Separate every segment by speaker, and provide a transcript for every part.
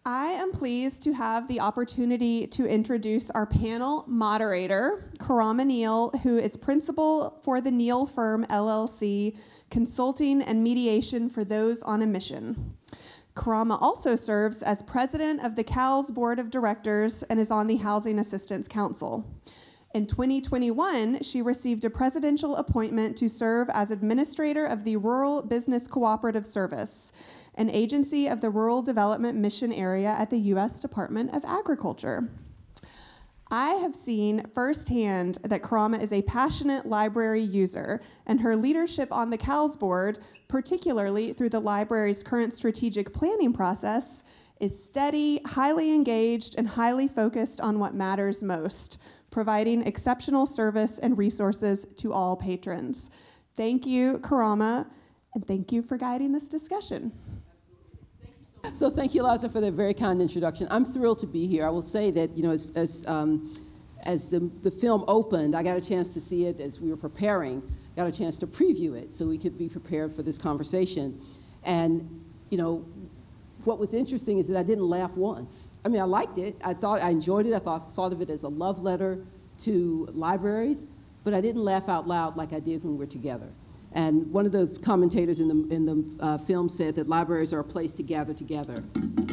Speaker 1: I am pleased to have the opportunity to introduce our panel moderator, Karama Neal, who is principal for the Neal Firm, LLC, consulting and mediation for those on a mission. Karama also serves as president of the CALS Board of Directors and is on the Housing Assistance Council. In 2021, she received a presidential appointment to serve as administrator of the Rural Business Cooperative Service, an agency of the Rural Development Mission Area at the U.S. Department of Agriculture. I have seen firsthand that Karama is a passionate library user, and her leadership on the CALS board, particularly through the library's current strategic planning process, is steady, highly engaged, and highly focused on what matters most, providing exceptional service and resources to all patrons. Thank you, Karama, and thank you for guiding this discussion.
Speaker 2: So thank you, Liza, for that very kind introduction. I'm thrilled to be here. I will say that, you know, as the film opened, I got a chance to see it as we were preparing, got a chance to preview it so we could be prepared for this conversation. And, you know, what was interesting is that I didn't laugh once. I mean, I liked it. I enjoyed it. I thought of it as a love letter to libraries, but I didn't laugh out loud like I did when we were together. And one of the commentators in the film said that libraries are a place to gather together.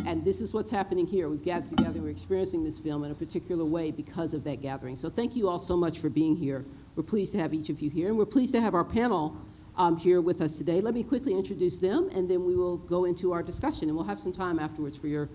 Speaker 2: And this is what's happening here. We've gathered together, we're experiencing this film in a particular way because of that gathering. So thank you all so much for being here. We're pleased to have each of you here, and we're pleased to have our panel here with us today. Let me quickly introduce them, and then we will go into our discussion, and we'll have some time afterwards for your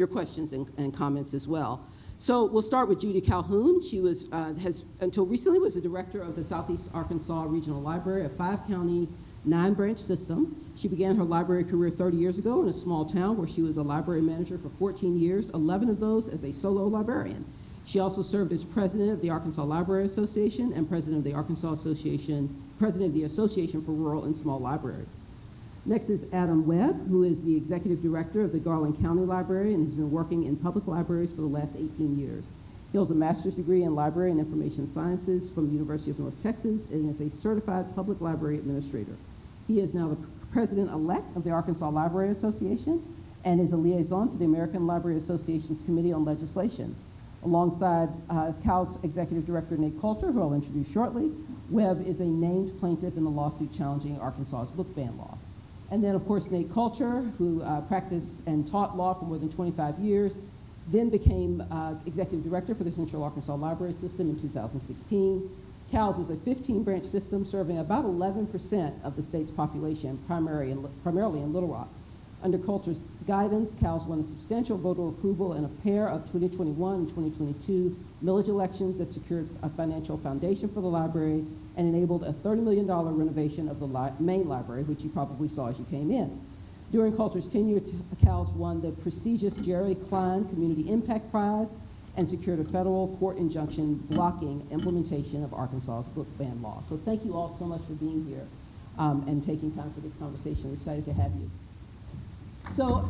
Speaker 2: questions and comments as well. So we'll start with Judy Calhoun. She has until recently was the director of the Southeast Arkansas Regional Library, a 5-county, 9-branch system. She began her library career 30 years ago in a small town where she was a library manager for 14 years, 11 of those as a solo librarian. She also served as president of the Arkansas Library Association and president of the president of the Association for Rural and Small Libraries. Next is Adam Webb, who is the executive director of the Garland County Library and has been working in public libraries for the last 18 years. He holds a master's degree in library and information sciences from the University of North Texas and is a certified public library administrator. He is now the president-elect of the Arkansas Library Association and is a liaison to the American Library Association's Committee on Legislation. Alongside CALS Executive Director Nate Coulter, who I'll introduce shortly, Webb is a named plaintiff in the lawsuit challenging Arkansas's book ban law. And then, of course, Nate Coulter, who practiced and taught law for more than 25 years, then became executive director for the Central Arkansas Library System in 2016. CALS is a 15-branch system serving about 11% of the state's population, primarily in Little Rock. Under Coulter's guidance, CALS won a substantial voter approval in a pair of 2021 and 2022 millage elections that secured a financial foundation for the library and enabled a $30 million renovation of the main library, which you probably saw as you came in. During Coulter's tenure, CALS won the prestigious Jerry Klein Community Impact Prize and secured a federal court injunction blocking implementation of Arkansas's book ban law. So thank you all so much for being here and taking time for this conversation. We're excited to have you. So,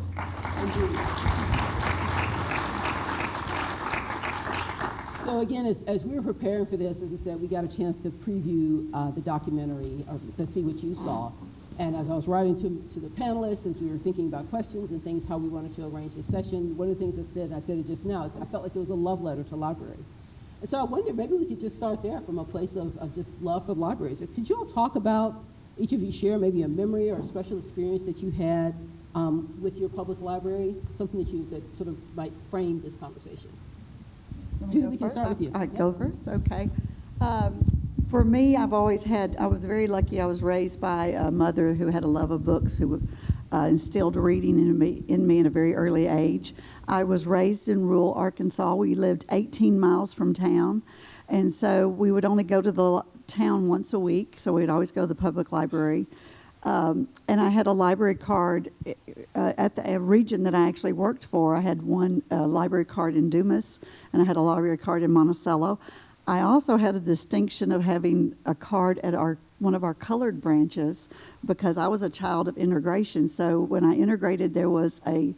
Speaker 2: so again, as we were preparing for this, as I said, we got a chance to preview the documentary, or to see what you saw. And as I was writing to the panelists, as we were thinking about questions and things, how we wanted to arrange this session, one of the things I said it just now, I felt like it was a love letter to libraries. And so I wondered, maybe we could just start there from a place of just love for libraries. Could you all talk about, each of you share maybe a memory or a special experience that you had with your public library, something that sort of might frame this conversation? Judy, we can start with you.
Speaker 3: I go first, okay. For me, I was very lucky. I was raised by a mother who had a love of books, who instilled reading in me at a very early age. I was raised in rural Arkansas. We lived 18 miles from town, and so we would only go to the town once a week, so we'd always go to the public library. And I had a library card at the region that I actually worked for. I had one library card in Dumas, and I had a library card in Monticello. I also had a distinction of having a card at one of our colored branches because I was a child of integration. So when I integrated, there was a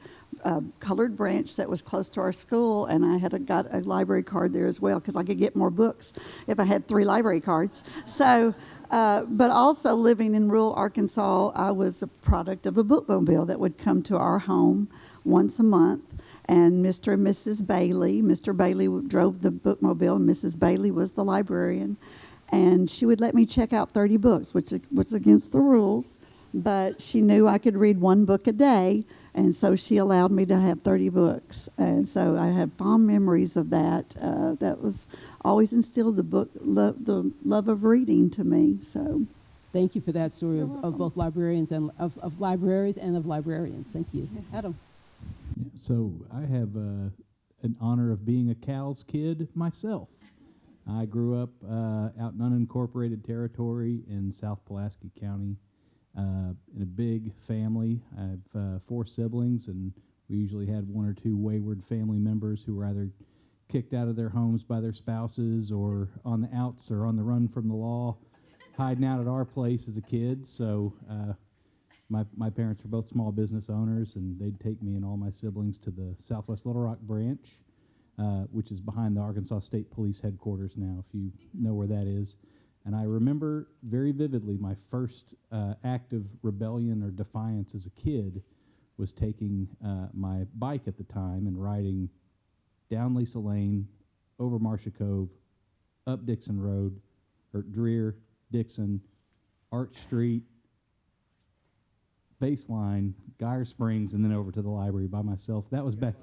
Speaker 3: colored branch that was close to our school, and I got a library card there as well because I could get more books if I had 3 library cards. So. But also living in rural Arkansas, I was a product of a bookmobile that would come to our home once a month. and Mr. and Mrs. Bailey. Mr. Bailey drove the bookmobile, and Mrs. Bailey was the librarian. And she would let me check out 30 books, which was against the rules, but she knew I could read one book a day, and so she allowed me to have 30 books. And so I have fond memories of that. That was always instilled the love of reading to me. So,
Speaker 2: Thank you for that story of both librarians and of libraries and of librarians. Thank you. Adam.
Speaker 4: Yeah, so I have an honor of being a Cal's kid myself. I grew up out in unincorporated territory in South Pulaski County in a big family. I have 4 siblings, and we usually had 1 or 2 wayward family members who were either kicked out of their homes by their spouses or on the outs or on the run from the law, hiding out at our place as a kid. So my parents were both small business owners, and they'd take me and all my siblings to the Southwest Little Rock branch, which is behind the Arkansas State Police headquarters now, if you know where that is. And I remember very vividly my first act of rebellion or defiance as a kid was taking my bike at the time and riding down Lisa Lane, over Marcia Cove, up Dixon Road, or Dreer, Dixon, Arch Street, Baseline, Geyer Springs, and then over to the library by myself. That was back.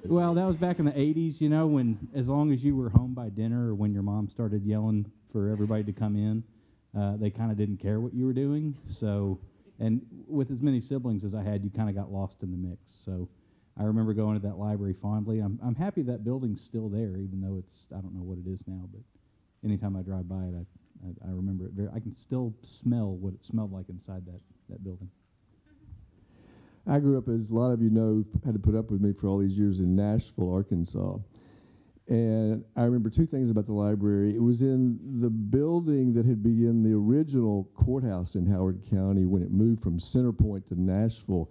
Speaker 4: Well, that was back in the 80s, you know, when as long as you were home by dinner or when your mom started yelling for everybody to come in, they kind of didn't care what you were doing. So, and with as many siblings as I had, you kind of got lost in the mix. So I remember going to that library fondly. I'm happy that building's still there, even though I don't know what it is now, but anytime I drive by it, I remember it I can still smell what it smelled like inside that building.
Speaker 5: I grew up, as a lot of you know, had to put up with me for all these years in Nashville, Arkansas. And I remember 2 things about the library. It was in the building that had been in the original courthouse in Howard County when it moved from Center Point to Nashville.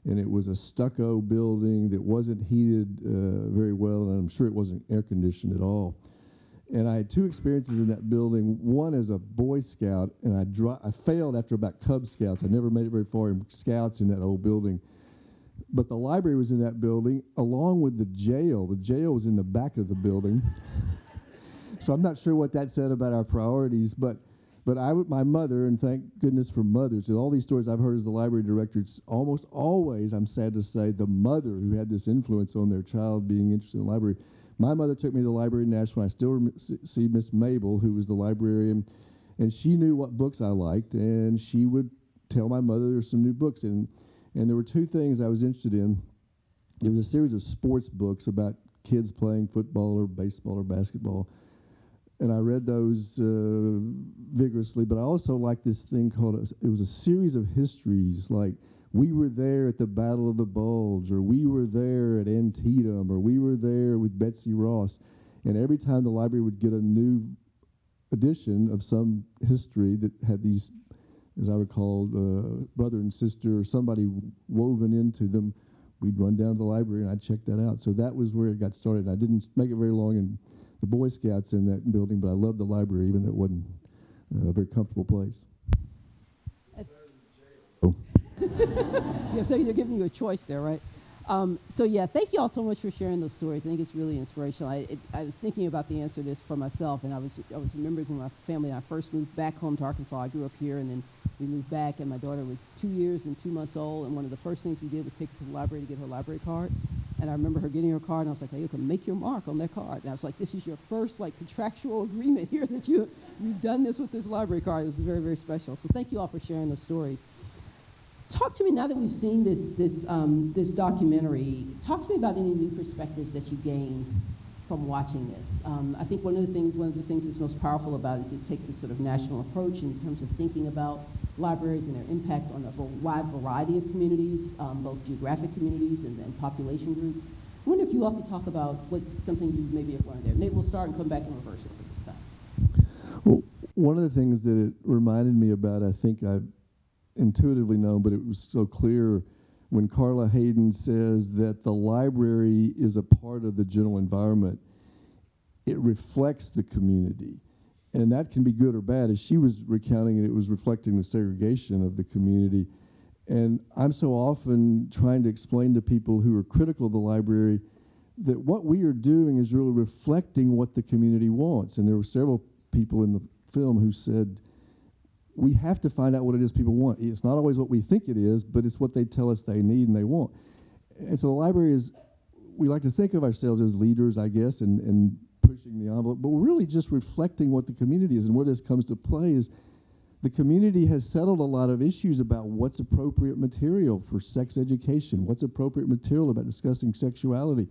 Speaker 5: And it was a stucco building that wasn't heated very well, and I'm sure it wasn't air conditioned at all. And I had 2 experiences in that building. One as a Boy Scout, and I failed after about Cub Scouts. I never made it very far in Scouts in that old building. But the library was in that building, along with the jail. The jail was in the back of the building. So I'm not sure what that said about our priorities, but my mother, and thank goodness for mothers, and all these stories I've heard as the library director, it's almost always, I'm sad to say, the mother who had this influence on their child being interested in the library. My mother took me to the library in Nashville. I still see Miss Mabel, who was the librarian, and she knew what books I liked, and she would tell my mother there's some new books. And there were 2 things I was interested in. There was a series of sports books about kids playing football or baseball or basketball, and I read those vigorously. But I also liked this thing it was a series of histories, like we were there at the Battle of the Bulge, or we were there at Antietam, or we were there with Betsy Ross. And every time the library would get a new edition of some history that had these, as I recall, brother and sister or somebody woven into them, we'd run down to the library and I'd check that out. So that was where it got started. I didn't make it very long in the Boy Scouts in that building, but I loved the library, even though it wasn't a very comfortable place.
Speaker 2: Yeah, so they're giving you a choice there, right? So yeah, thank you all so much for sharing those stories. I think it's really inspirational. I was thinking about the answer to this for myself, and I was remembering when my family and I first moved back home to Arkansas. I grew up here, and then we moved back, and my daughter was 2 years and 2 months old, and one of the first things we did was take her to the library to get her library card. And I remember her getting her card, and I was like, hey, you can make your mark on that card. And I was like, this is your first contractual agreement here that you've done this with this library card. It was very, very special. So thank you all for sharing those stories. Talk to me, now that we've seen this documentary, talk to me about any new perspectives that you gained from watching this. I think one of the things that's most powerful about it is it takes a sort of national approach in terms of thinking about libraries and their impact on a wide variety of communities, both geographic communities and population groups. I wonder if you all could talk about something you maybe have learned there. Maybe we'll start and come back in reverse order this time.
Speaker 5: Well, one of the things that it reminded me about, I think I've intuitively known, but it was so clear when Carla Hayden says that the library is a part of the general environment. It reflects the community. And that can be good or bad. As she was recounting it, it was reflecting the segregation of the community. And I'm so often trying to explain to people who are critical of the library that what we are doing is really reflecting what the community wants. And there were several people in the film who said, we have to find out what it is people want. It's not always what we think it is, but it's what they tell us they need and they want. And so the library is, we like to think of ourselves as leaders, I guess, and pushing the envelope, but we're really just reflecting what the community is. And where this comes to play is the community has settled a lot of issues about what's appropriate material for sex education, what's appropriate material about discussing sexuality.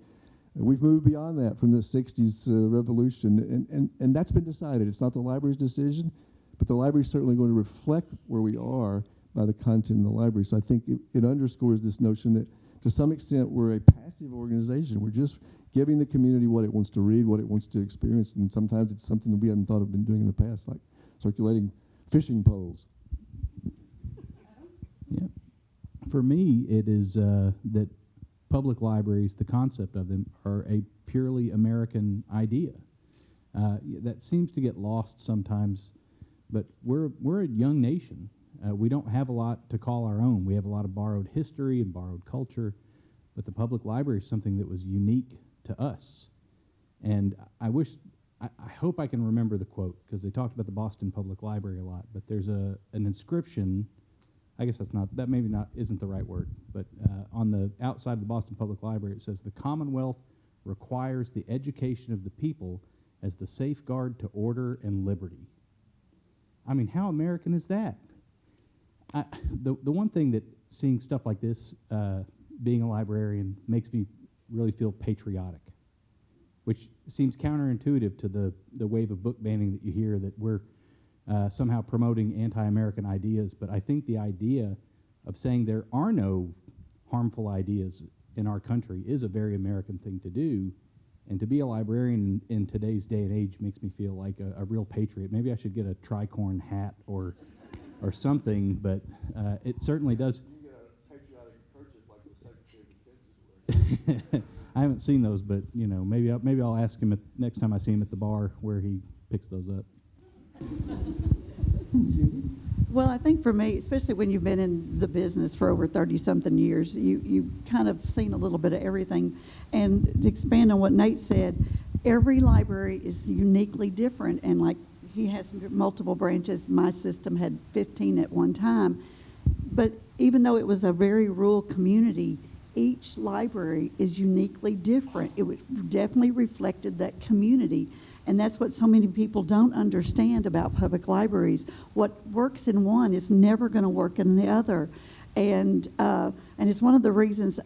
Speaker 5: We've moved beyond that from the 60s revolution, and that's been decided. It's not the library's decision, but the library's certainly going to reflect where we are by the content in the library. So I think it underscores this notion that to some extent we're a passive organization. We're just giving the community what it wants to read, what it wants to experience, and sometimes it's something that we hadn't thought of been doing in the past, like circulating fishing poles.
Speaker 4: Yeah. For me, it is that public libraries, the concept of them, are a purely American idea. That seems to get lost sometimes, but we're a young nation. We don't have a lot to call our own. We have a lot of borrowed history and borrowed culture, but the public library is something that was unique to us. And I hope I can remember the quote, because they talked about the Boston Public Library a lot, but there's an inscription, I guess that maybe isn't the right word, but on the outside of the Boston Public Library it says, "The Commonwealth requires the education of the people as the safeguard to order and liberty." I mean, how American is that? The one thing that seeing stuff like this, being a librarian, makes me really feel patriotic, which seems counterintuitive to the wave of book banning that you hear, that we're somehow promoting anti-American ideas. But I think the idea of saying there are no harmful ideas in our country is a very American thing to do. And to be a librarian in today's day and age makes me feel like a real patriot. Maybe I should get a tricorn hat or something, but it certainly does.
Speaker 5: You get a patriotic kerchief like the Secretary of Defense is wearing.
Speaker 4: I haven't seen those, but maybe I'll ask him next time I see him at the bar where he picks those up.
Speaker 3: Well, I think for me, especially when you've been in the business for over 30-something years, you kind of seen a little bit of everything. And to expand on what Nate said, every library is uniquely different. And like he has multiple branches, my system had 15 at one time. But even though it was a very rural community, each library is uniquely different. It definitely reflected that community. And that's what so many people don't understand about public libraries. What works in one is never going to work in the other. And it's one of the reasons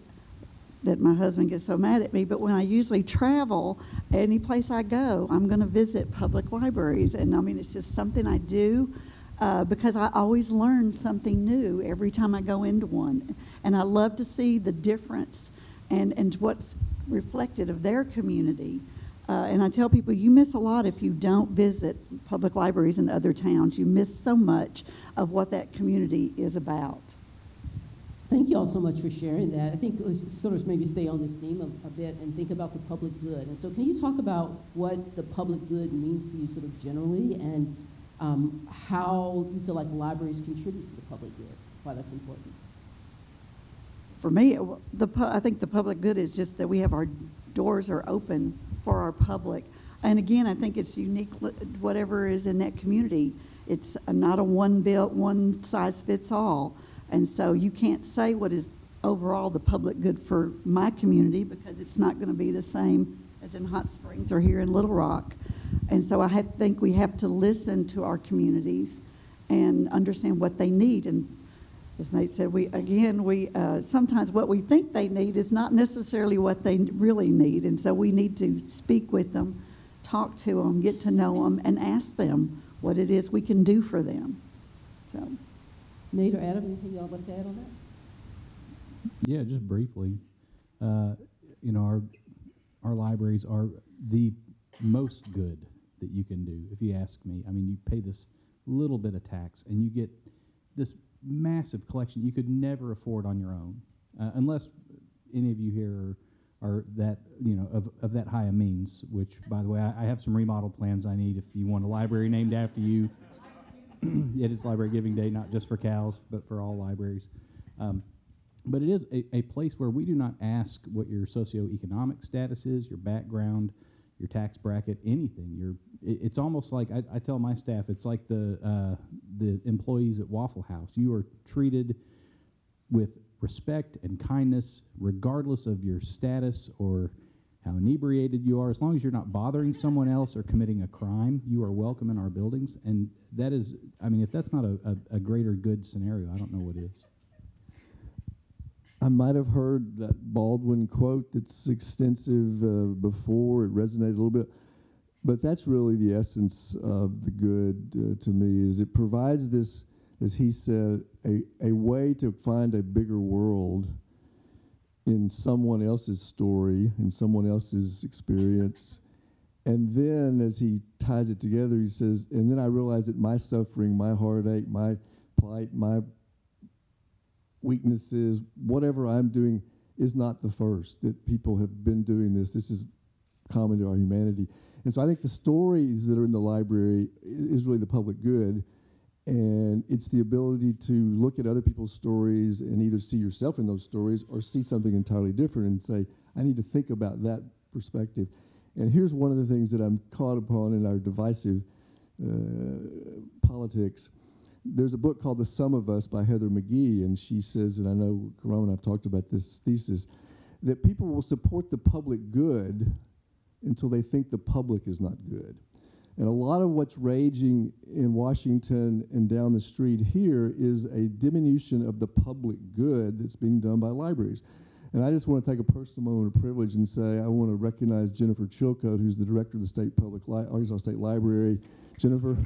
Speaker 3: that my husband gets so mad at me, but when I usually travel, any place I go, I'm going to visit public libraries. And I mean, it's just something I do because I always learn something new every time I go into one. And I love to see the difference and what's reflected of their community. And I tell people, you miss a lot if you don't visit public libraries in other towns. You miss so much of what that community is about.
Speaker 2: Thank you all so much for sharing that. I think let's sort of maybe stay on this theme a bit and think about the public good. And so can you talk about what the public good means to you sort of generally, and how you feel like libraries contribute to the public good, why that's important?
Speaker 3: For me, I think the public good is just that we have our doors are open for our public. And again, I think it's unique, whatever is in that community. It's not a one size fits all. And so you can't say what is overall the public good for my community, because it's not going to be the same as in Hot Springs or here in Little Rock. And so I think we have to listen to our communities and understand what they need. And as Nate said, we sometimes what we think they need is not necessarily what they really need. And so we need to speak with them, talk to them, get to know them, and ask them what it is we can do for them. So,
Speaker 2: Nate or Adam, anything y'all like to add on that?
Speaker 4: Yeah, just briefly. Our libraries are the most good that you can do, if you ask me. I mean, you pay this little bit of tax, and you get this massive collection you could never afford on your own, unless any of you here are that, of that high a means, which, by the way, I have some remodel plans I need if you want a library named after you. It is Library Giving Day, not just for cows, but for all libraries. But it is a place where we do not ask what your socioeconomic status is, your background, your tax bracket, anything. It's almost like I tell my staff, it's like the employees at Waffle House. You are treated with respect and kindness, regardless of your status or how inebriated you are. As long as you're not bothering someone else or committing a crime, you are welcome in our buildings. And that is, I mean, if that's not a greater good scenario, I don't know what is.
Speaker 5: I might have heard that Baldwin quote that's extensive before. It resonated a little bit. But that's really the essence of the good to me, is it provides this, as he said, a way to find a bigger world in someone else's story, in someone else's experience. And then as he ties it together, he says, and then I realized that my suffering, my heartache, my plight, my weaknesses, whatever I'm doing is not the first, that people have been doing this. This is common to our humanity. And so I think the stories that are in the library is really the public good. And it's the ability to look at other people's stories and either see yourself in those stories or see something entirely different and say, I need to think about that perspective. And here's one of the things that I'm caught upon in our divisive politics. There's a book called The Sum of Us by Heather McGhee, and she says, and I know Karam and I've talked about this thesis, that people will support the public good until they think the public is not good. And a lot of what's raging in Washington and down the street here is a diminution of the public good that's being done by libraries. And I just want to take a personal moment of privilege and say I want to recognize Jennifer Chilcote, who's the director of the State Arkansas State Library. Jennifer.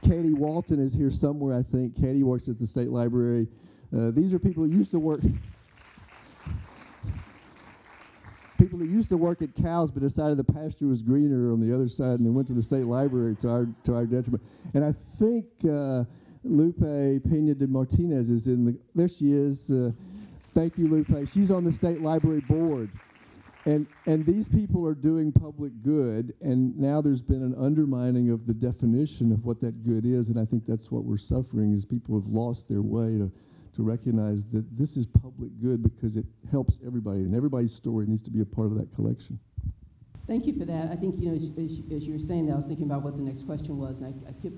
Speaker 5: Katie Walton is here somewhere, I think. Katie works at the State Library. These are people who used to work at Cows but decided the pasture was greener on the other side, and they went to the State Library to our detriment. And I think Lupe Pena de Martinez is there she is. Thank you, Lupe. She's on the State Library Board. And these people are doing public good, and now there's been an undermining of the definition of what that good is, and I think that's what we're suffering, is people have lost their way to recognize that this is public good because it helps everybody, and everybody's story needs to be a part of that collection.
Speaker 2: Thank you for that. I think, as you were saying that, I was thinking about what the next question was, and I kept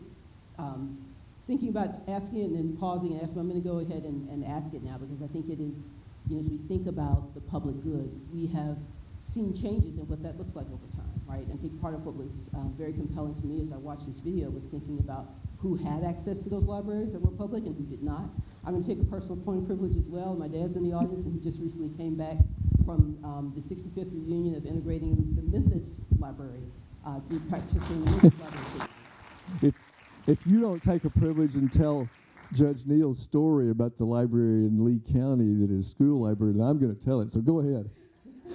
Speaker 2: thinking about asking it and then pausing and asking, I'm going to go ahead and ask it now, because I think it is, as we think about the public good, we have seen changes in what that looks like over time, right? And I think part of what was very compelling to me as I watched this video was thinking about who had access to those libraries that were public and who did not. I'm going to take a personal point of privilege as well. My dad's in the audience, and he just recently came back from the 65th reunion of integrating the Memphis Library through participating in the Memphis Library.
Speaker 5: If you don't take a privilege and tell Judge Neal's story about the library in Lee County that is school library, then I'm going to tell it. So go ahead.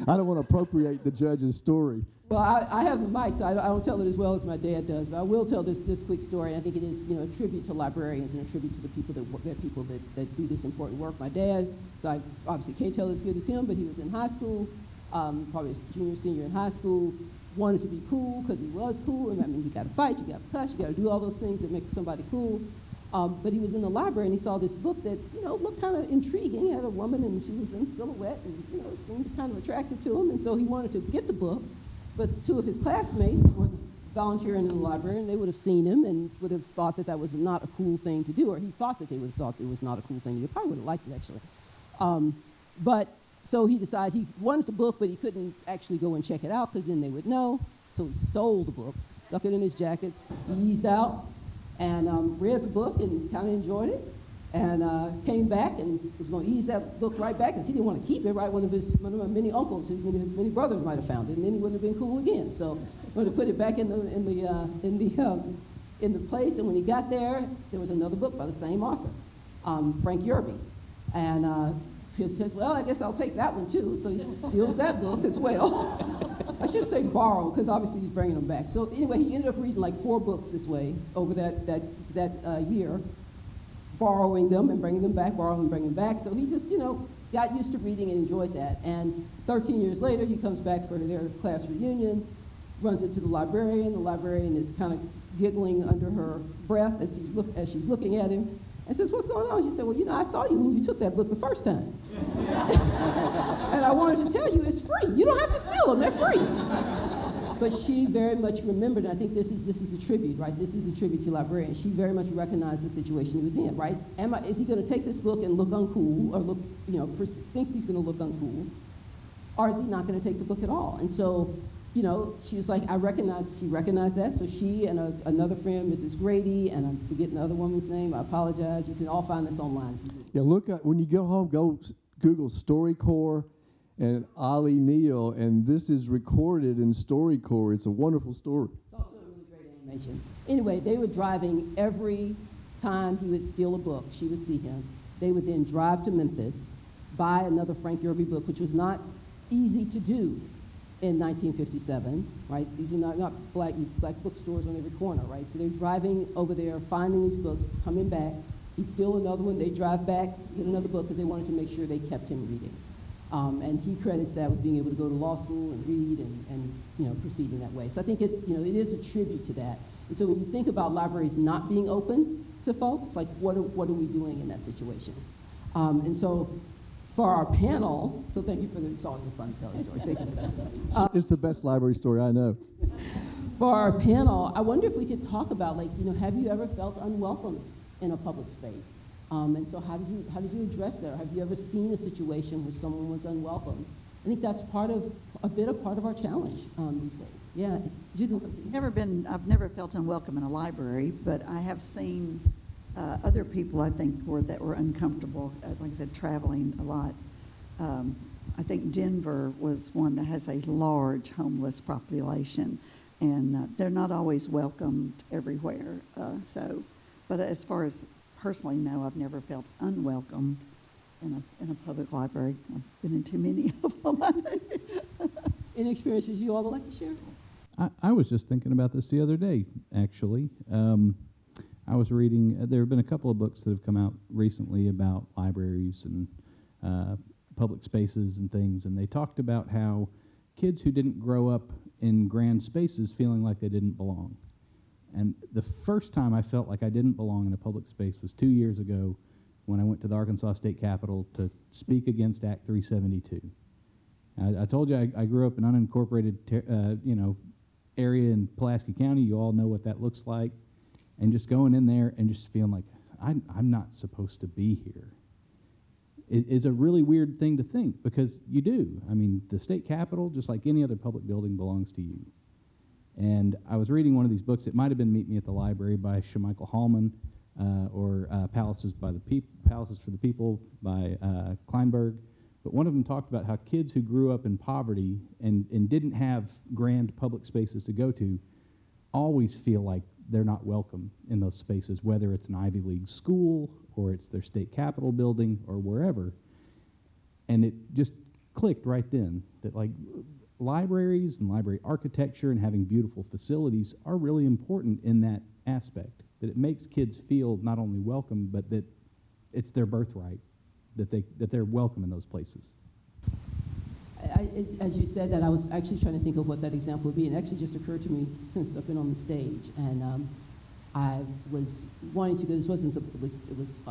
Speaker 5: I don't want to appropriate the judge's story.
Speaker 2: Well, I have the mic, so I don't tell it as well as my dad does, but I will tell this quick story. And I think it is, a tribute to librarians and a tribute to the people that do this important work. My dad, so I obviously can't tell it as good as him, but he was in high school, probably junior, senior in high school, wanted to be cool because he was cool. And I mean, you got to fight, you got to cuss, you got to do all those things that make somebody cool. But he was in the library and he saw this book that, looked kind of intriguing. He had a woman and she was in silhouette and, it seemed kind of attractive to him. And so he wanted to get the book. But two of his classmates were volunteering in the library, and they would have seen him and would have thought that was not a cool thing to do, or he thought that they would have thought it was not a cool thing to do. Probably would have liked it, actually. But so he decided he wanted the book, but he couldn't actually go and check it out because then they would know. So he stole the books, stuck it in his jackets, eased out, and read the book and kind of enjoyed it. And came back and was going to ease that book right back because he didn't want to keep it, right? One of my many uncles, his many brothers might have found it, and then he wouldn't have been cool again. So he wanted to put it back in the place. And when he got there was another book by the same author, Frank Yerby. And he says, well, I guess I'll take that one too. So he steals that book as well. I should say borrow, because obviously he's bringing them back. So anyway, he ended up reading like 4 books this way over that year, borrowing them and bringing them back, borrowing and bringing them back. So he just, got used to reading and enjoyed that. And 13 years later, he comes back for their class reunion, runs into the librarian is kind of giggling under her breath as she's looking at him, and says, "What's going on?" She said, "Well, I saw you when you took that book the first time. And I wanted to tell you it's free. You don't have to steal them, they're free." But she very much remembered, and I think this is the tribute, right? This is the tribute to librarian. She very much recognized the situation he was in, right? Is he going to take this book and look uncool, or think he's going to look uncool, or is he not going to take the book at all? And so, she was like, she recognized that. So she and another friend, Mrs. Grady, and I'm forgetting the other woman's name, I apologize. You can all find this online.
Speaker 5: Yeah, look, when you go home, go Google StoryCorps and Ollie Neal, and this is recorded in StoryCorps. It's a wonderful story.
Speaker 2: It's also a really great animation. Anyway, they were driving every time he would steal a book, she would see him. They would then drive to Memphis, buy another Frank Yerby book, which was not easy to do in 1957, right? These are not black bookstores on every corner, right? So they're driving over there, finding these books, coming back. He'd steal another one. They drive back, get another book, because they wanted to make sure they kept him reading. And he credits that with being able to go to law school and read and proceeding that way. So I think it is a tribute to that. And so when you think about libraries not being open to folks, like what are we doing in that situation? And so for our panel, so thank you for it's always a fun to tell a story. Thank you for that.
Speaker 5: It's the best library story I know.
Speaker 2: For our panel, I wonder if we could talk about, have you ever felt unwelcome in a public space? And so how did you address that? Have you ever seen a situation where someone was unwelcome? I think that's part of our challenge these days. Yeah.
Speaker 3: I've never felt unwelcome in a library, but I have seen other people, I think, that were uncomfortable, like I said, traveling a lot. I think Denver was one that has a large homeless population, and they're not always welcomed everywhere. But as far as personally, no, I've never felt unwelcomed in a public library. I've been in too many of them, I think.
Speaker 2: Any experiences you all would like to share?
Speaker 4: I was just thinking about this the other day, actually. I was reading, there have been a couple of books that have come out recently about libraries and public spaces and things, and they talked about how kids who didn't grow up in grand spaces feeling like they didn't belong. And the first time I felt like I didn't belong in a public space was 2 years ago when I went to the Arkansas State Capitol to speak against Act 372. I told you I grew up in an unincorporated area in Pulaski County. You all know what that looks like. And just going in there and just feeling like I'm not supposed to be here is a really weird thing to think, because you do. I mean, the state capitol, just like any other public building, belongs to you. And I was reading one of these books. It might have been Meet Me at the Library by Shemichael Hallman, or Palaces for the People by Kleinberg. But one of them talked about how kids who grew up in poverty and didn't have grand public spaces to go to always feel like they're not welcome in those spaces, whether it's an Ivy League school or it's their state capitol building or wherever. And it just clicked right then that libraries and library architecture and having beautiful facilities are really important in that aspect, that it makes kids feel not only welcome, but that it's their birthright, that they're welcome in those places.
Speaker 2: As you said that, I was actually trying to think of what that example would be, and it actually just occurred to me since I've been on the stage. And I was wanting to go. It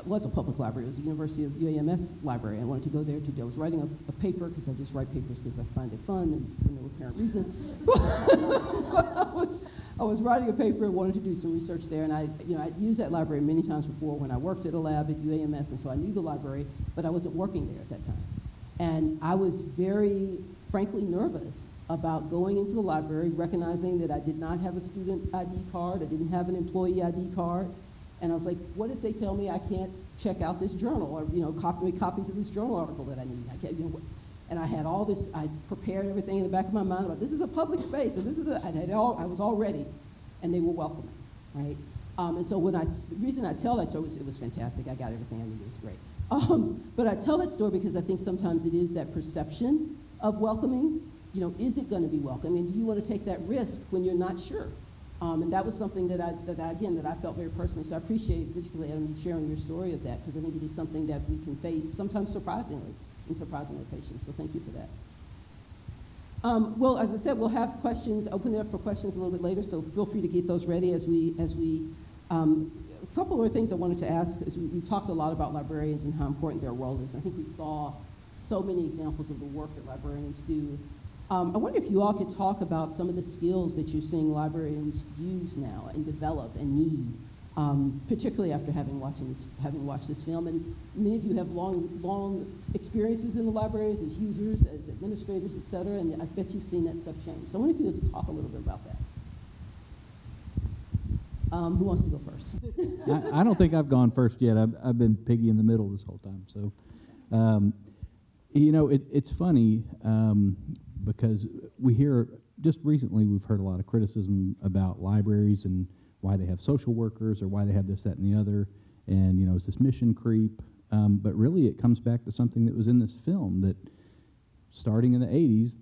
Speaker 2: was a public library. It was the University of UAMS library. I wanted to go there I was writing a paper, because I just write papers because I find it fun and for no apparent reason. I was writing a paper and wanted to do some research there, and I'd used that library many times before when I worked at a lab at UAMS, and so I knew the library, but I wasn't working there at that time. And I was very, frankly, nervous about going into the library, recognizing that I did not have a student ID card, I didn't have an employee ID card, and I was like, what if they tell me I can't check out this journal, or make copies of this journal article that I need? I can't, and I had all this. I prepared everything in the back of my mind about this is a public space, and this is I was all ready, and they were welcoming, right? And so the reason I tell that story it was fantastic. I got everything I needed. It was great. But I tell that story because I think sometimes it is that perception of welcoming. Is it going to be welcome? And do you want to take that risk when you're not sure? And that was something that I felt very personally. So I appreciate, particularly Adam, you sharing your story of that, because I think it is something that we can face sometimes surprisingly, and surprisingly patient. So thank you for that. Well, as I said, we'll have questions, open it up for questions a little bit later, so feel free to get those ready as we a couple of things I wanted to ask is we talked a lot about librarians and how important their role is. I think we saw so many examples of the work that librarians do. I wonder if you all could talk about some of the skills that you're seeing librarians use now and develop and need, particularly after having watched this film. And many of you have long experiences in the libraries as users, as administrators, et cetera, and I bet you've seen that stuff change. So I wonder if you could talk a little bit about that. Who wants to go first?
Speaker 4: I don't think I've gone first yet. I've been piggy in the middle this whole time. So, it's funny because we hear, just recently we've heard a lot of criticism about libraries and why they have social workers or why they have this, that, and the other. And, is this mission creep? But really it comes back to something that was in this film that starting in the 80s,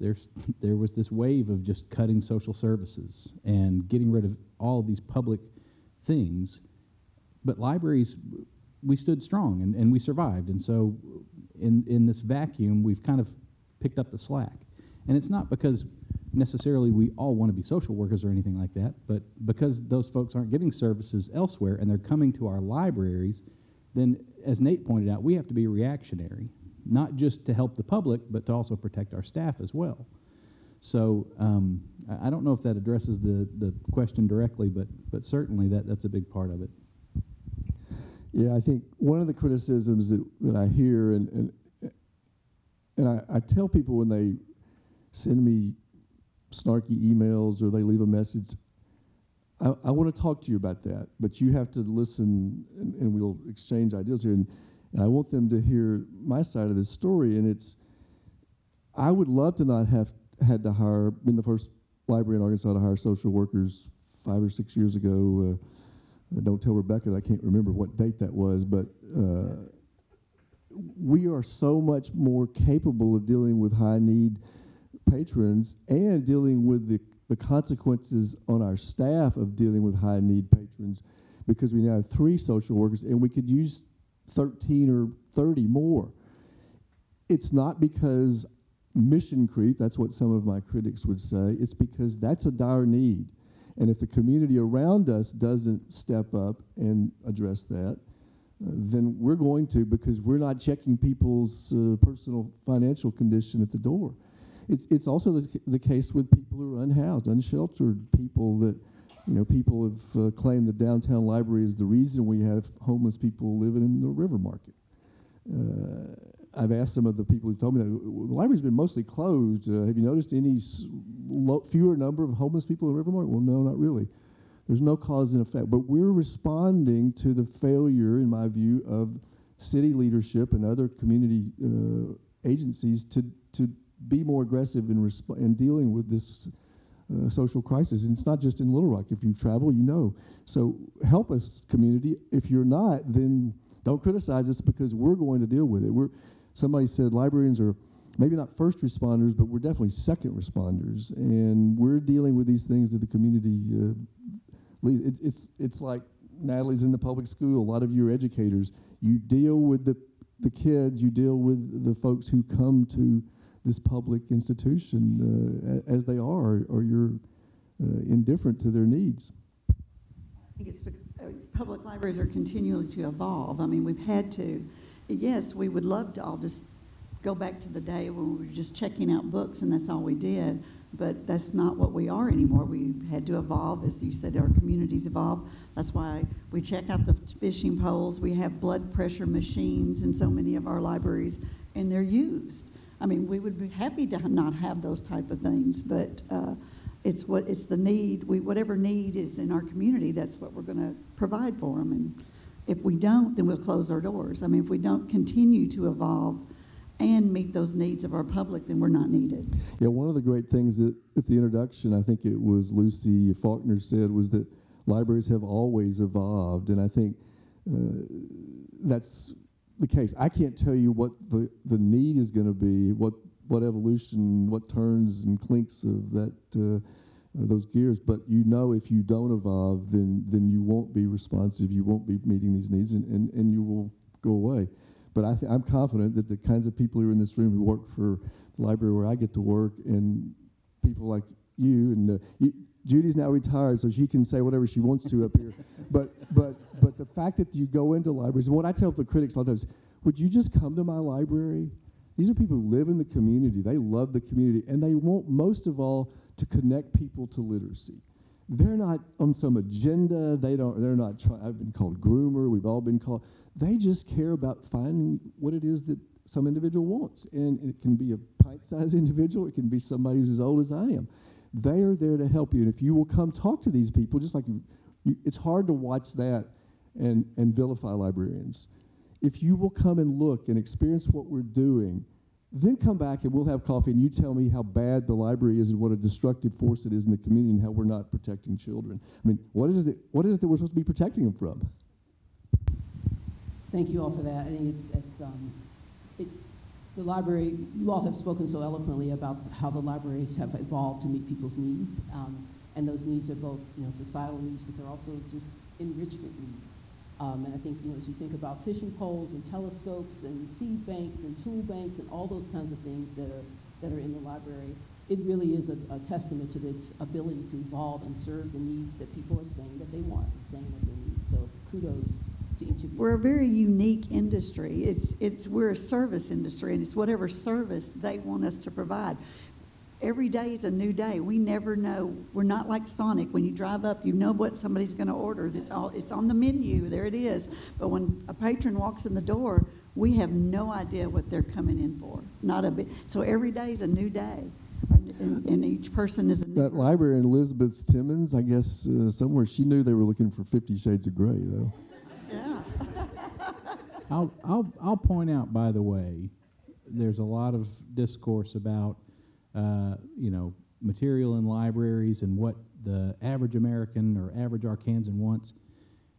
Speaker 4: there was this wave of just cutting social services and getting rid of all of these public things. But libraries, we stood strong and we survived. And so in this vacuum, we've kind of picked up the slack. And it's not because necessarily we all want to be social workers or anything like that, but because those folks aren't getting services elsewhere and they're coming to our libraries, then as Nate pointed out, we have to be reactionary, not just to help the public, but to also protect our staff as well. So I don't know if that addresses the question directly, but certainly that's a big part of it.
Speaker 5: Yeah, I think one of the criticisms that I hear, and I tell people when they send me snarky emails or they leave a message, I want to talk to you about that, but you have to listen and we'll exchange ideas here. And I want them to hear my side of this story. And I would love to not have had to been the first library in Arkansas to hire social workers 5 or 6 years ago. Don't tell Rebecca that I can't remember what date that was, but we are so much more capable of dealing with high need patrons and dealing with the consequences on our staff of dealing with high need patrons, because we now have 3 social workers and we could use 13 or 30 more. It's not because mission creep, that's what some of my critics would say. It's because that's a dire need. And if the community around us doesn't step up and address that, then we're going to, because we're not checking people's personal financial condition at the door. It's also the case with people who are unhoused, unsheltered people that, people have claimed the downtown library is the reason we have homeless people living in the river market. I've asked some of the people who told me that the library's been mostly closed. Have you noticed any fewer number of homeless people in the river market? Well, no, not really. There's no cause and effect. But we're responding to the failure, in my view, of city leadership and other community agencies to be more aggressive in dealing with this social crisis. And it's not just in Little Rock. If you travel, you know. So help us, community. If you're not, then don't criticize us, because we're going to deal with it. Somebody said librarians are maybe not first responders, but we're definitely second responders. And we're dealing with these things that the community it's like Natalie's in the public school. A lot of you are educators. You deal with the kids. You deal with the folks who come to this public institution as they are, or you're indifferent to their needs.
Speaker 3: I think it's public libraries are continually to evolve. I mean, we've had to. Yes, we would love to all just go back to the day when we were just checking out books and that's all we did, but that's not what we are anymore. We had to evolve. As you said, our communities evolve. That's why we check out the fishing poles. We have blood pressure machines in so many of our libraries, and they're used. I mean, we would be happy to not have those type of things, but it's the need. Whatever need is in our community, that's what we're going to provide for them. And if we don't, then we'll close our doors. I mean, if we don't continue to evolve and meet those needs of our public, then we're not needed.
Speaker 5: Yeah, one of the great things that at the introduction, I think it was Lucy Faulkner said, was that libraries have always evolved, and I think that's the case. I can't tell you what the need is going to be, what evolution, what turns and clinks of that those gears, but if you don't evolve, then you won't be responsive, you won't be meeting these needs, and you will go away. But I'm confident that the kinds of people who are in this room who work for the library where I get to work and people like you, and Judy's now retired, so she can say whatever she wants to up here. But the fact that you go into libraries, and what I tell the critics a lot of times, would you just come to my library? These are people who live in the community. They love the community, and they want most of all to connect people to literacy. They're not on some agenda. They're not trying. I've been called groomer. We've all been called. They just care about finding what it is that some individual wants, and it can be a pint-sized individual. It can be somebody who's as old as I am. They are there to help you, and if you will come talk to these people, just like it's hard to watch that and vilify librarians. If you will come and look and experience what we're doing, then come back and we'll have coffee and you tell me how bad the library is and what a destructive force it is in the community and how we're not protecting children. I mean, what is it that we're supposed to be protecting them from?
Speaker 2: Thank you all for that. I think the library, you all have spoken so eloquently about how the libraries have evolved to meet people's needs. And those needs are both, societal needs, but they're also just enrichment needs. And I think, as you think about fishing poles and telescopes and seed banks and tool banks and all those kinds of things that are in the library, it really is a testament to its ability to evolve and serve the needs that people are saying that they want, saying that they need. So kudos to each of you.
Speaker 3: We're a very unique industry. We're a service industry, and it's whatever service they want us to provide. Every day is a new day. We never know. We're not like Sonic. When you drive up, you know what somebody's going to order. It's on the menu. There it is. But when a patron walks in the door, we have no idea what they're coming in for. Not a bit. So every day is a new day, and each person is a new.
Speaker 5: That librarian, Elizabeth Timmons, I guess somewhere she knew they were looking for 50 Shades of Grey, though.
Speaker 3: Yeah.
Speaker 4: I'll point out, by the way, there's a lot of discourse about material in libraries and what the average American or average Arkansan wants.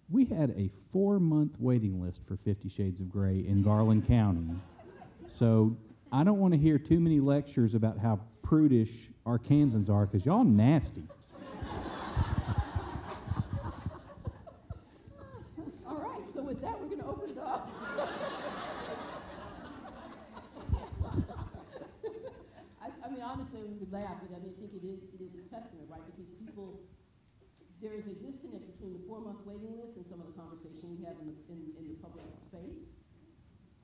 Speaker 4: We had a 4-month waiting list for 50 Shades of Grey in Garland County. So I don't want to hear too many lectures about how prudish Arkansans are, because y'all nasty.
Speaker 2: All right, so with that, we're going to open it up. Honestly, we would laugh, but I think it is a testament, right? Because there is a disconnect between the 4-month waiting list and some of the conversation we have in the public space.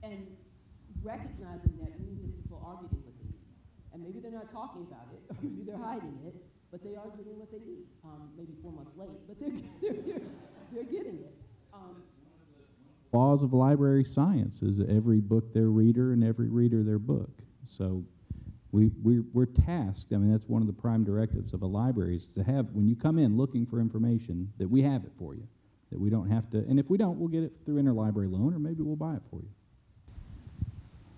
Speaker 2: And recognizing that means that people are getting what they need. And maybe they're not talking about it, or maybe they're hiding it, but they are getting what they need. Maybe 4 months late, but they're getting it.
Speaker 4: Laws of library science is every book their reader and every reader their book. So we're tasked. I mean, that's one of the prime directives of a library, is to have, when you come in looking for information, that we have it for you, that we don't have to, and if we don't, we'll get it through interlibrary loan, or maybe we'll buy it for you.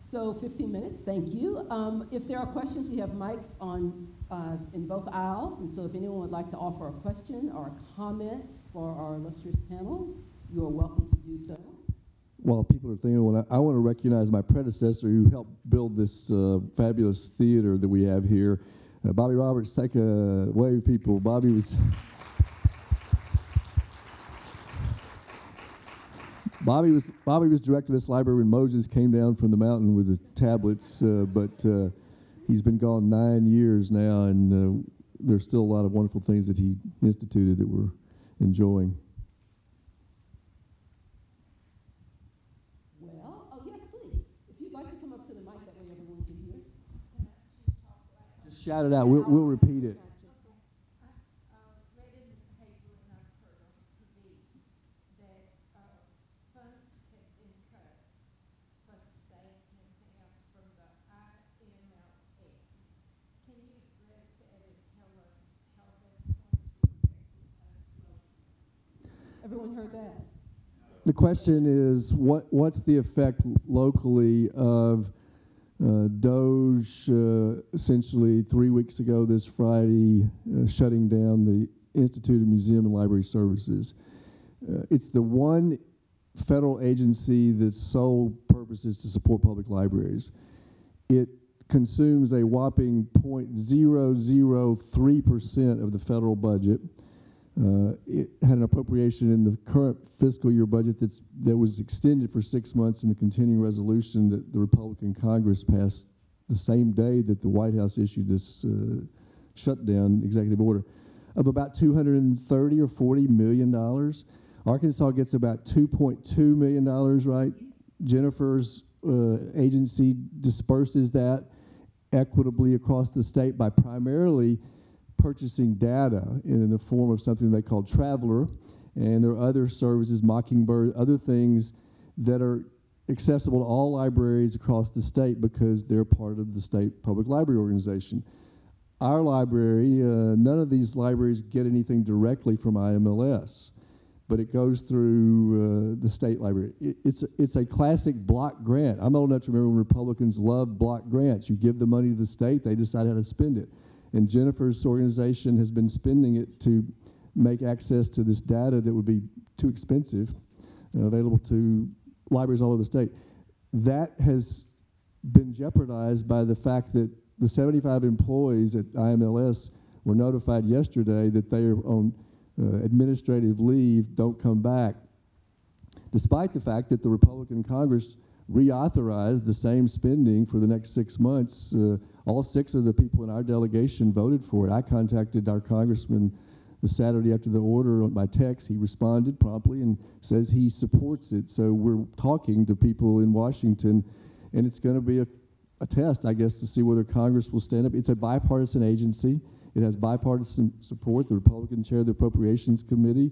Speaker 2: So 15 minutes, thank you. If there are questions, we have mics on in both aisles, and so if anyone would like to offer a question or a comment for our illustrious panel, you are welcome to do so.
Speaker 5: While people are thinking, well, I want to recognize my predecessor who helped build this fabulous theater that we have here. Bobby Roberts, take a wave, people. Bobby was director of this library when Moses came down from the mountain with the tablets, but he's been gone 9 years now, and there's still a lot of wonderful things that he instituted that we're enjoying. Shout it out. We'll repeat it.
Speaker 6: Read in the paper and I've heard on TV that funds have been cut, plus staff and everything else from the IMLS. Can you address that and tell us how that's going to affect us locally?
Speaker 2: Everyone heard that?
Speaker 5: The question is, what's the effect locally of Doge, essentially 3 weeks ago this Friday, shutting down the Institute of Museum and Library Services. It's the one federal agency that's sole purpose is to support public libraries. It consumes a whopping 0.003% of the federal budget. It had an appropriation in the current fiscal year budget that was extended for 6 months in the continuing resolution that the Republican Congress passed the same day that the White House issued this shutdown executive order, of about $230 or $40 million. Arkansas gets about $2.2 million, right? Jennifer's agency disperses that equitably across the state by primarily purchasing data in the form of something they call Traveler, and there are other services, Mockingbird, other things that are accessible to all libraries across the state because they're part of the state public library organization. Our library, none of these libraries get anything directly from IMLS, but it goes through the state library. It's a classic block grant. I'm old enough to remember when Republicans loved block grants. You give the money to the state, they decide how to spend it. And Jennifer's organization has been spending it to make access to this data that would be too expensive available to libraries all over the state. That has been jeopardized by the fact that the 75 employees at IMLS were notified yesterday that they are on administrative leave, don't come back, despite the fact that the Republican Congress reauthorized the same spending for the next 6 months. All 6 of the people in our delegation voted for it. I contacted our congressman the Saturday after the order by text. He responded promptly and says he supports it. So we're talking to people in Washington, and it's going to be a test, I guess, to see whether Congress will stand up. It's a bipartisan agency. It has bipartisan support. The Republican chair of the Appropriations Committee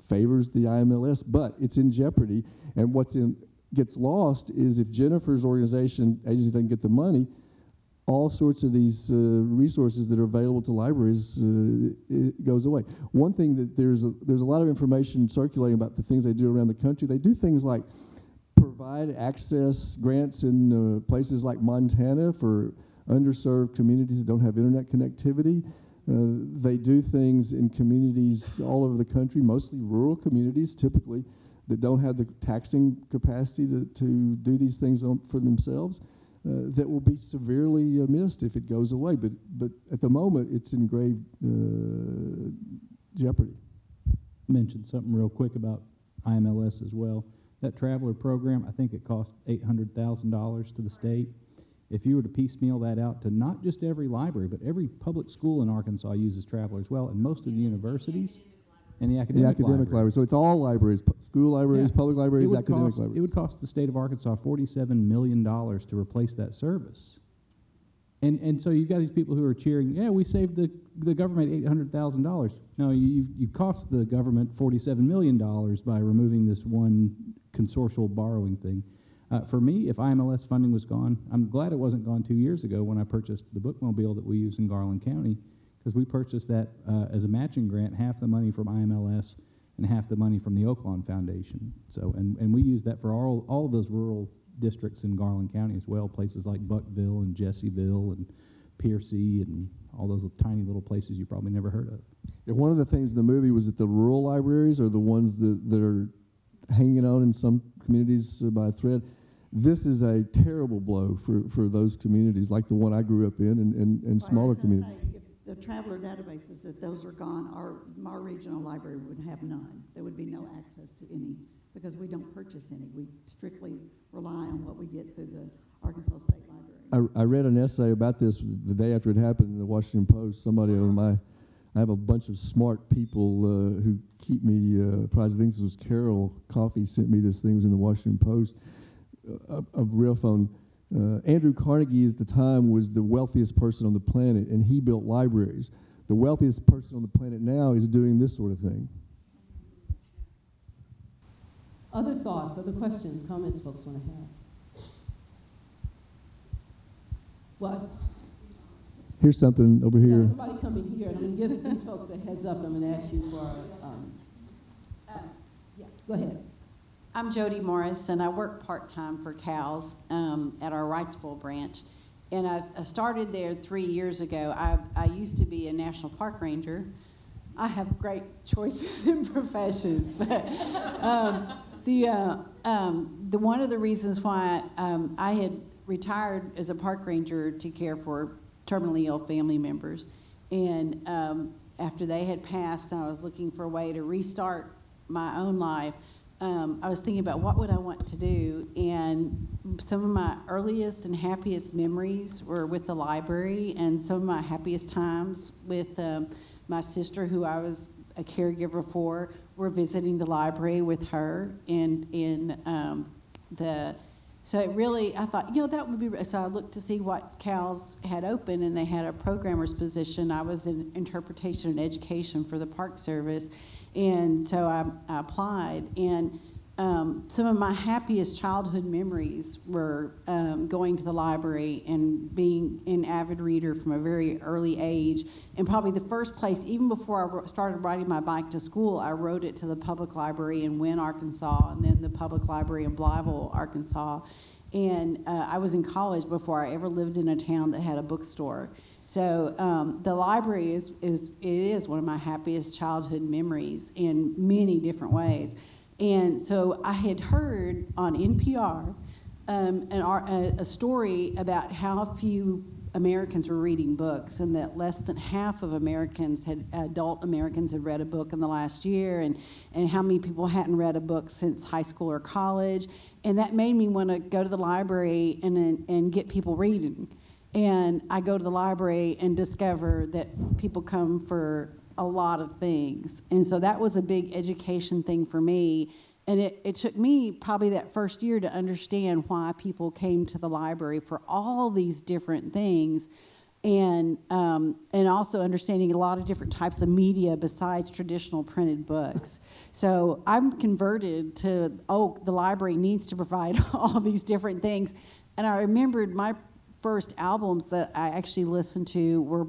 Speaker 5: favors the IMLS, but it's in jeopardy. And gets lost is if Jennifer's organization agency doesn't get the money, all sorts of these resources that are available to libraries it goes away. One thing that there's a lot of information circulating about the things they do around the country. They do things like provide access grants in places like Montana for underserved communities that don't have internet connectivity. They do things in communities all over the country, mostly rural communities typically, that don't have the taxing capacity to do these things for themselves. That will be severely missed if it goes away. But at the moment, it's in grave jeopardy.
Speaker 4: Mention something real quick about IMLS as well. That Traveler program, I think it cost $800,000 to the state. If you were to piecemeal that out to not just every library, but every public school in Arkansas uses Traveler as well, and most of the universities and the academic libraries.
Speaker 5: So it's all libraries, school libraries, public libraries, academic libraries.
Speaker 4: It would cost the state of Arkansas $47 million to replace that service. And so you've got these people who are cheering, yeah, we saved the government $800,000. No, you cost the government $47 million by removing this one consortial borrowing thing. For me, if IMLS funding was gone, I'm glad it wasn't gone 2 years ago when I purchased the bookmobile that we use in Garland County, because we purchased that as a matching grant, half the money from IMLS and half the money from the Oaklawn Foundation. So, and we use that for all of those rural districts in Garland County as well, places like Buckville and Jessieville and Piercy and all those tiny little places you probably never heard of.
Speaker 5: Yeah, one of the things in the movie was that the rural libraries are the ones that are hanging on in some communities by a thread. This is a terrible blow for those communities, like the one I grew up in and smaller communities.
Speaker 3: If the Traveler databases, if those are gone, our regional library would have none. There would be no access to any because we don't purchase any. We strictly rely on what we get through the Arkansas State Library.
Speaker 5: I read an essay about this the day after it happened in the Washington Post. Somebody on I have a bunch of smart people who keep me apprised. I think this was Carol Coffey sent me this thing. It was in the Washington Post. A real phone. Andrew Carnegie at the time was the wealthiest person on the planet, and he built libraries. The wealthiest person on the planet now is doing this sort of thing.
Speaker 2: Other thoughts, other questions, comments folks want to have? What?
Speaker 5: Here's something over here.
Speaker 2: Somebody coming here, and I'm going to give these folks a heads up. I'm going to ask you for, yeah, go ahead.
Speaker 7: I'm Jody Morris, and I work part-time for CALS at our Wrightsville branch. And I started there 3 years ago. I used to be a national park ranger. I have great choices in professions, but the one of the reasons why I had retired as a park ranger to care for terminally ill family members, and after they had passed, I was looking for a way to restart my own life. I was thinking about what would I want to do, and some of my earliest and happiest memories were with the library, and some of my happiest times with my sister, who I was a caregiver for, were visiting the library with her, and in so it really, I thought, that would be, so I looked to see what CALS had open, and they had a programmer's position. I was in interpretation and education for the Park Service, and so I applied, and some of my happiest childhood memories were going to the library and being an avid reader from a very early age. And probably the first place, even before I started riding my bike to school, I rode it to the public library in Wynne, Arkansas, and then the public library in Blytheville, Arkansas. And I was in college before I ever lived in a town that had a bookstore. So the library is one of my happiest childhood memories in many different ways. And so I had heard on NPR a story about how few Americans were reading books, and that less than half of adult Americans had read a book in the last year, and how many people hadn't read a book since high school or college. And that made me want to go to the library and get people reading. And I go to the library and discover that people come for a lot of things. And so that was a big education thing for me. And it took me probably that first year to understand why people came to the library for all these different things. And also understanding a lot of different types of media besides traditional printed books. So I'm converted to, the library needs to provide all these different things. And I remembered my first albums that I actually listened to were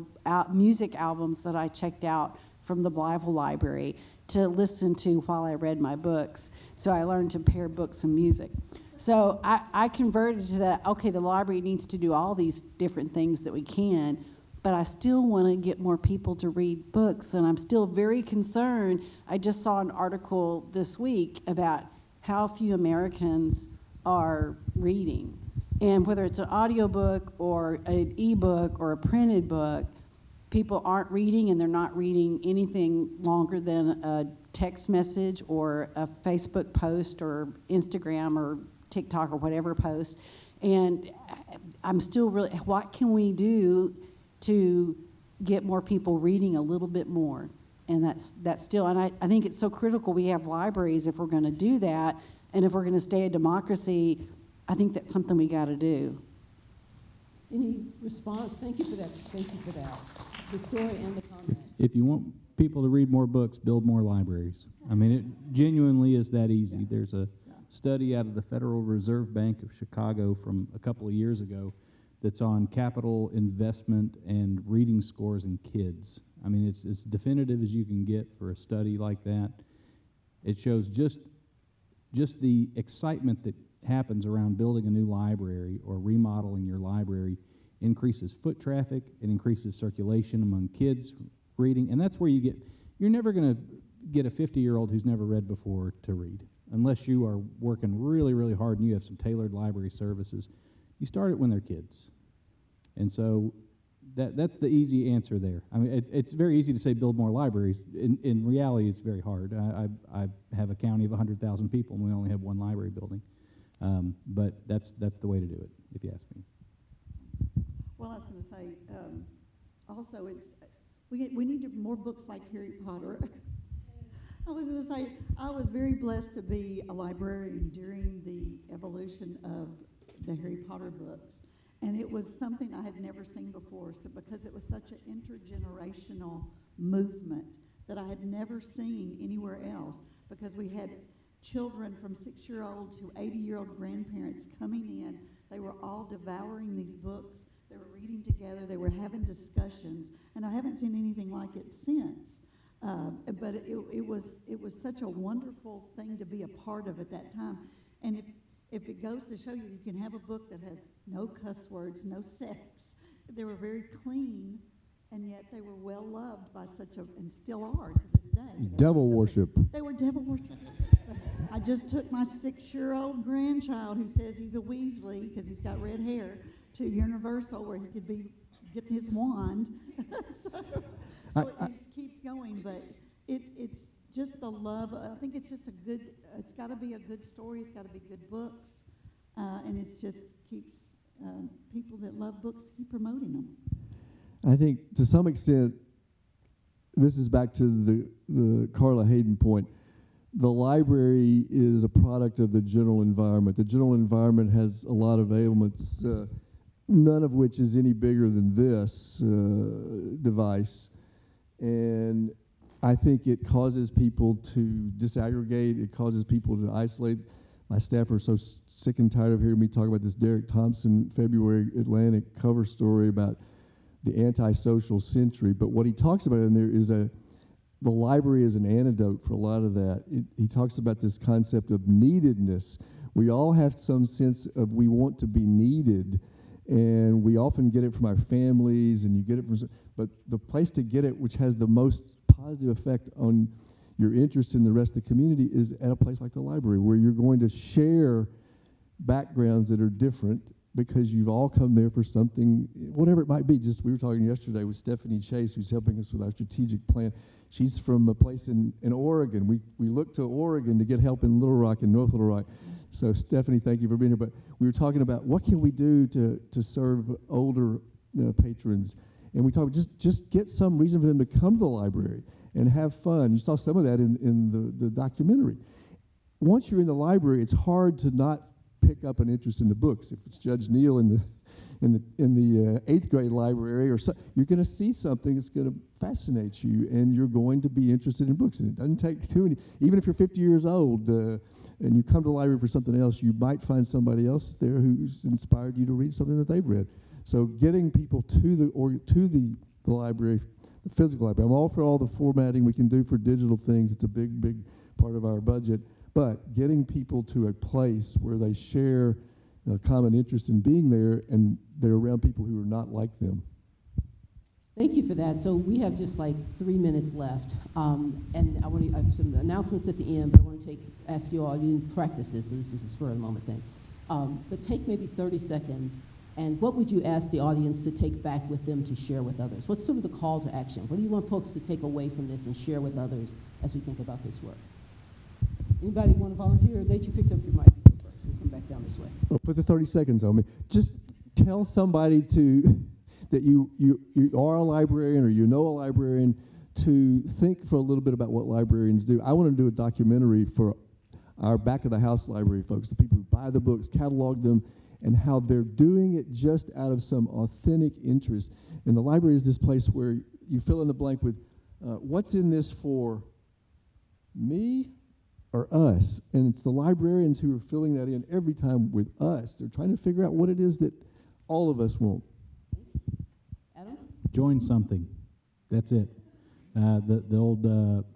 Speaker 7: music albums that I checked out from the Blytheville Library to listen to while I read my books. So I learned to pair books and music. So I converted to that, the library needs to do all these different things that we can, but I still want to get more people to read books, and I'm still very concerned. I just saw an article this week about how few Americans are reading. And whether it's an audiobook or an ebook or a printed book, people aren't reading, and they're not reading anything longer than a text message or a Facebook post or Instagram or TikTok or whatever post. And I'm still really, what can we do to get more people reading a little bit more? And that's still, and I think it's so critical we have libraries if we're going to do that, and if we're going to stay a democracy. I think that's something we got to do.
Speaker 2: Any response? Thank you for that. Thank you for that. The story and the comment.
Speaker 4: If you want people to read more books, build more libraries. I mean, it genuinely is that easy.
Speaker 3: Yeah.
Speaker 4: There's a study out of the Federal Reserve Bank of Chicago from a couple of years ago that's on capital investment and reading scores in kids. I mean, it's as definitive as you can get for a study like that. It shows just the excitement that happens around building a new library or remodeling your library increases foot traffic, it increases circulation among kids reading, and that's where you're never going to get a 50-year-old who's never read before to read, unless you are working really, really hard and you have some tailored library services. You start it when they're kids. And so that's the easy answer there. I mean, it's very easy to say build more libraries. In reality, it's very hard. I have a county of 100,000 people, and we only have one library building. But that's the way to do it, if you ask me.
Speaker 3: Well, I was going to say, also, we need more books like Harry Potter. I was going to say, I was very blessed to be a librarian during the evolution of the Harry Potter books. And it was something I had never seen before, so because it was such an intergenerational movement that I had never seen anywhere else, because we had children from 6-year-olds to 80-year-old grandparents coming in. They were all devouring these books. They were reading together. They were having discussions, and I haven't seen anything like it since. But it was such a wonderful thing to be a part of at that time. And if it goes to show you, you can have a book that has no cuss words, no sex. They were very clean, and yet they were well loved by and still are to this day.
Speaker 5: Devil worship.
Speaker 3: They were devil worship. I just took my 6-year-old grandchild who says he's a Weasley because he's got red hair to Universal where he could get his wand. so it just keeps going, but it's just the love. I think it's just it's got to be a good story. It's got to be good books. And it just keeps people that love books keep promoting them.
Speaker 5: I think to some extent, this is back to the Carla Hayden point. The library is a product of the general environment. The general environment has a lot of ailments, none of which is any bigger than this device. And I think it causes people to disaggregate. It causes people to isolate. My staff are so sick and tired of hearing me talk about this Derek Thompson February Atlantic cover story about the antisocial century. But what he talks about in there is the library is an antidote for a lot of that. He talks about this concept of neededness. We all have some sense of we want to be needed, and we often get it from our families, and you get it from, but the place to get it, which has the most positive effect on your interest in the rest of the community, is at a place like the library, where you're going to share backgrounds that are different because you've all come there for something, whatever it might be. Just we were talking yesterday with Stephanie Chase, who's helping us with our strategic plan. She's from a place in Oregon. We look to Oregon to get help in Little Rock and North Little Rock. So Stephanie, thank you for being here. But we were talking about what can we do to serve older patrons, and we talked just get some reason for them to come to the library and have fun. You saw some of that in the documentary. Once you're in the library, it's hard to not pick up an interest in the books. If it's Judge Neal in the 8th grade library, or so, you're going to see something that's going to fascinate you, and you're going to be interested in books. And it doesn't take too many. Even if you're 50 years old and you come to the library for something else, you might find somebody else there who's inspired you to read something that they've read. So getting people to the library, the physical library. I'm all for all the formatting we can do for digital things. It's a big part of our budget. But getting people to a place where they share a common interest in being there, and they're around people who are not like them.
Speaker 2: Thank you for that. So we have just like 3 minutes left, and I have some announcements at the end, but I want to ask you all, you didn't practice this, so this is a spur of the moment thing. But take maybe 30 seconds, and what would you ask the audience to take back with them to share with others? What's sort of the call to action? What do you want folks to take away from this and share with others as we think about this work? Anybody want to volunteer? Nate, you picked up your mic. We'll come back down this way.
Speaker 5: Well, put the 30 seconds on me. Just tell somebody that you are a librarian or you know a librarian, to think for a little bit about what librarians do. I want to do a documentary for our back of the house library folks, the people who buy the books, catalog them, and how they're doing it just out of some authentic interest. And the library is this place where you fill in the blank with what's in this for me or us. And it's the librarians who are filling that in every time with us. They're trying to figure out what it is that all of us want.
Speaker 2: Adam?
Speaker 4: Join something. That's it. The old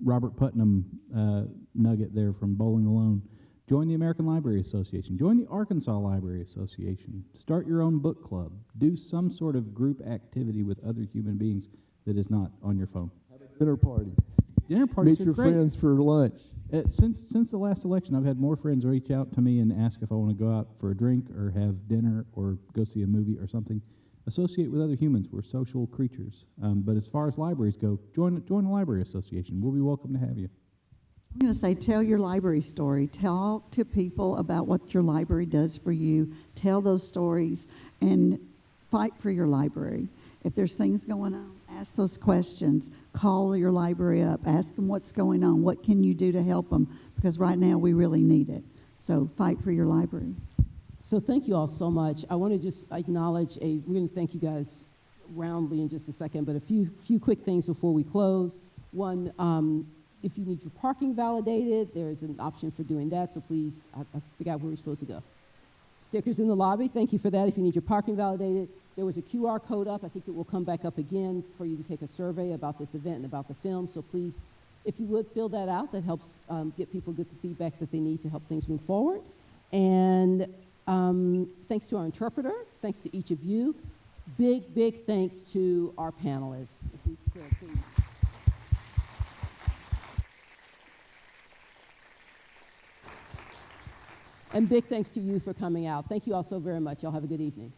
Speaker 4: Robert Putnam nugget there from Bowling Alone. Join the American Library Association. Join the Arkansas Library Association. Start your own book club. Do some sort of group activity with other human beings that is not on your phone.
Speaker 5: Have a dinner party.
Speaker 4: Dinner parties
Speaker 5: Meet
Speaker 4: are
Speaker 5: your
Speaker 4: great.
Speaker 5: friends for lunch.
Speaker 4: Since the last election, I've had more friends reach out to me and ask if I want to go out for a drink or have dinner or go see a movie or something. Associate with other humans. We're social creatures. But as far as libraries go, join the Library Association. We'll be welcome to have you.
Speaker 3: I'm going to say, tell your library story. Talk to people about what your library does for you. Tell those stories and fight for your library. If there's things going on, ask those questions. Call your library up. Ask them what's going on. What can you do to help them? Because right now we really need it. So fight for your library.
Speaker 2: So thank you all so much. I want to just acknowledge we're going to thank you guys roundly in just a second, but a few quick things before we close. One, if you need your parking validated, there's an option for doing that, so please, I forgot where we're supposed to go. Stickers in the lobby, thank you for that. If you need your parking validated, there was a QR code up. I think it will come back up again for you to take a survey about this event and about the film, so please, if you would, fill that out. That helps get people the feedback that they need to help things move forward. And thanks to our interpreter, thanks to each of you. Big thanks to our panelists. If we could, please. And big thanks to you for coming out. Thank you all so very much. Y'all have a good evening.